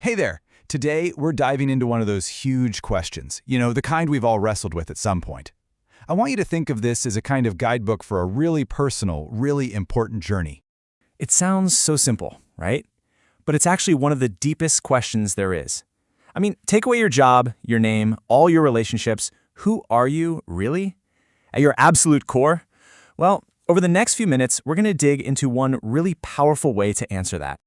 Hey there! Today, we're diving into one of those huge questions, the kind we've all wrestled with at some point. I want you to think of this as a kind of guidebook for a really personal, really important journey. It sounds so simple, right? But it's actually one of the deepest questions there is. I mean, take away your job, your name, all your relationships. Who are you, really? At your absolute core? Well, over the next few minutes, we're going to dig into one really powerful way to answer that.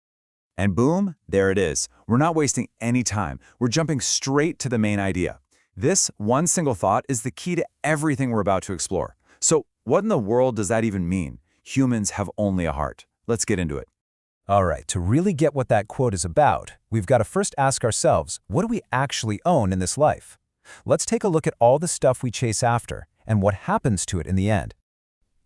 And boom, there it is. We're not wasting any time. We're jumping straight to the main idea. This one single thought is the key to everything we're about to explore. So, what in the world does that even mean? Humans have only a heart. Let's get into it. All right, to really get what that quote is about, we've got to first ask ourselves, what do we actually own in this life? Let's take a look at all the stuff we chase after and what happens to it in the end.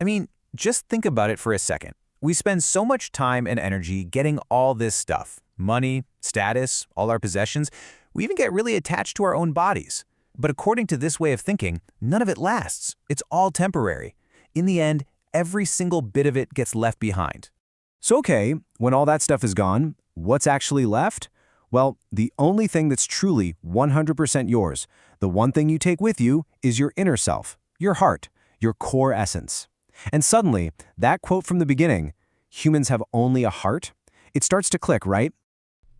I mean, just think about it for a second. We spend so much time and energy getting all this stuff. Money, status, all our possessions. We even get really attached to our own bodies. But according to this way of thinking, none of it lasts. It's all temporary. In the end, every single bit of it gets left behind. So okay, when all that stuff is gone, what's actually left? Well, the only thing that's truly 100% yours, the one thing you take with you, is your inner self, your heart, your core essence. And suddenly, that quote from the beginning, humans have only a heart, it starts to click, right?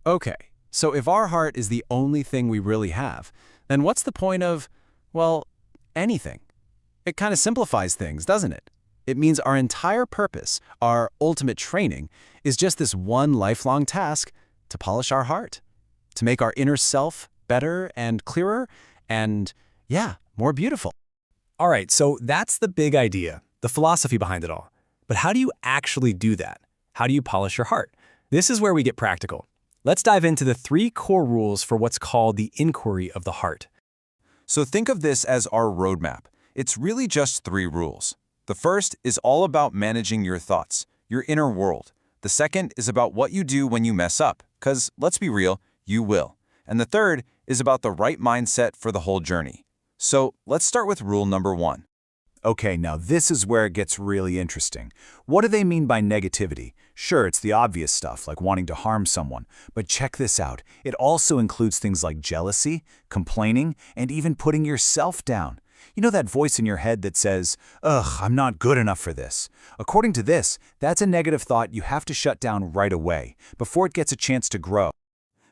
Okay, so if our heart is the only thing we really have, then what's the point of, well, anything? It kind of simplifies things, doesn't it? It means our entire purpose, our ultimate training, is just this one lifelong task to polish our heart, to make our inner self better and clearer and, yeah, more beautiful. All right, so that's the big idea, the philosophy behind it all. But how do you actually do that? How do you polish your heart? This is where we get practical. Let's dive into the 3 core rules for what's called the inquiry of the heart. So think of this as our roadmap. It's really just 3 rules. The first is all about managing your thoughts, your inner world. The second is about what you do when you mess up, because let's be real, you will. And the third is about the right mindset for the whole journey. So let's start with rule number 1. Okay, now this is where it gets really interesting. What do they mean by negativity? Sure, it's the obvious stuff, like wanting to harm someone. But check this out. It also includes things like jealousy, complaining, and even putting yourself down. You know that voice in your head that says, ugh, I'm not good enough for this. According to this, that's a negative thought you have to shut down right away, before it gets a chance to grow.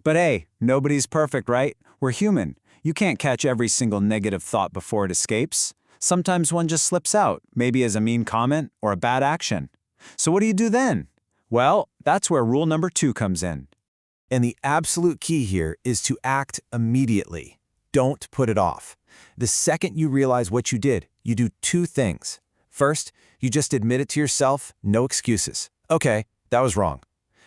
But hey, nobody's perfect, right? We're human. You can't catch every single negative thought before it escapes. Sometimes one just slips out, maybe as a mean comment or a bad action. So what do you do then? Well, that's where rule number 2 comes in. And the absolute key here is to act immediately. Don't put it off. The second you realize what you did, you do 2 things. First, you just admit it to yourself, no excuses. Okay, that was wrong.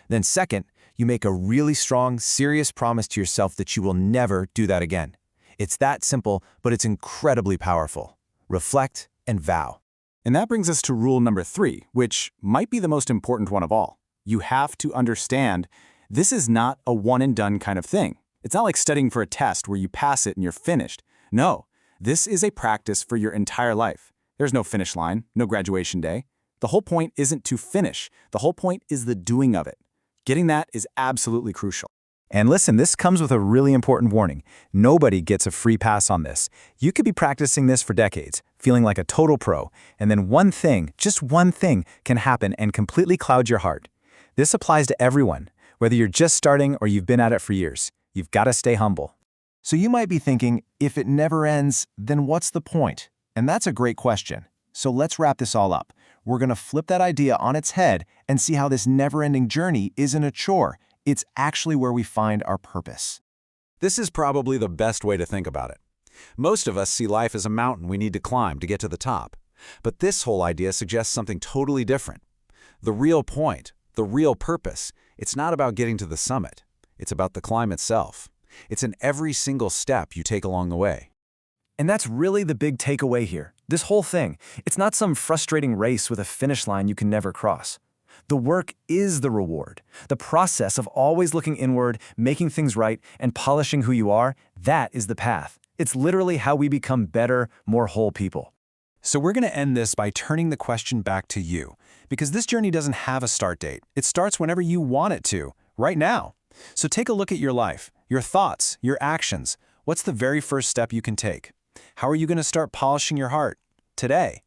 Then second, you make a really strong, serious promise to yourself that you will never do that again. It's that simple, but it's incredibly powerful. Reflect and vow. And that brings us to rule number 3, which might be the most important one of all. You have to understand this is not a one-and-done kind of thing. It's not like studying for a test where you pass it and you're finished. No, this is a practice for your entire life. There's no finish line, no graduation day. The whole point isn't to finish. The whole point is the doing of it. Getting that is absolutely crucial. And listen, this comes with a really important warning. Nobody gets a free pass on this. You could be practicing this for decades, feeling like a total pro, and then one thing, just one thing, can happen and completely cloud your heart. This applies to everyone, whether you're just starting or you've been at it for years. You've got to stay humble. So you might be thinking, if it never ends, then what's the point? And that's a great question. So let's wrap this all up. We're going to flip that idea on its head and see how this never-ending journey isn't a chore. It's actually where we find our purpose. This is probably the best way to think about it. Most of us see life as a mountain we need to climb to get to the top. But this whole idea suggests something totally different. The real point, the real purpose, it's not about getting to the summit. It's about the climb itself. It's in every single step you take along the way. And that's really the big takeaway here. This whole thing, it's not some frustrating race with a finish line you can never cross. The work is the reward. The process of always looking inward, making things right, and polishing who you are, that is the path. It's literally how we become better, more whole people. So we're going to end this by turning the question back to you, because this journey doesn't have a start date. It starts whenever you want it to, right now. So take a look at your life, your thoughts, your actions. What's the very first step you can take? How are you going to start polishing your heart? Today.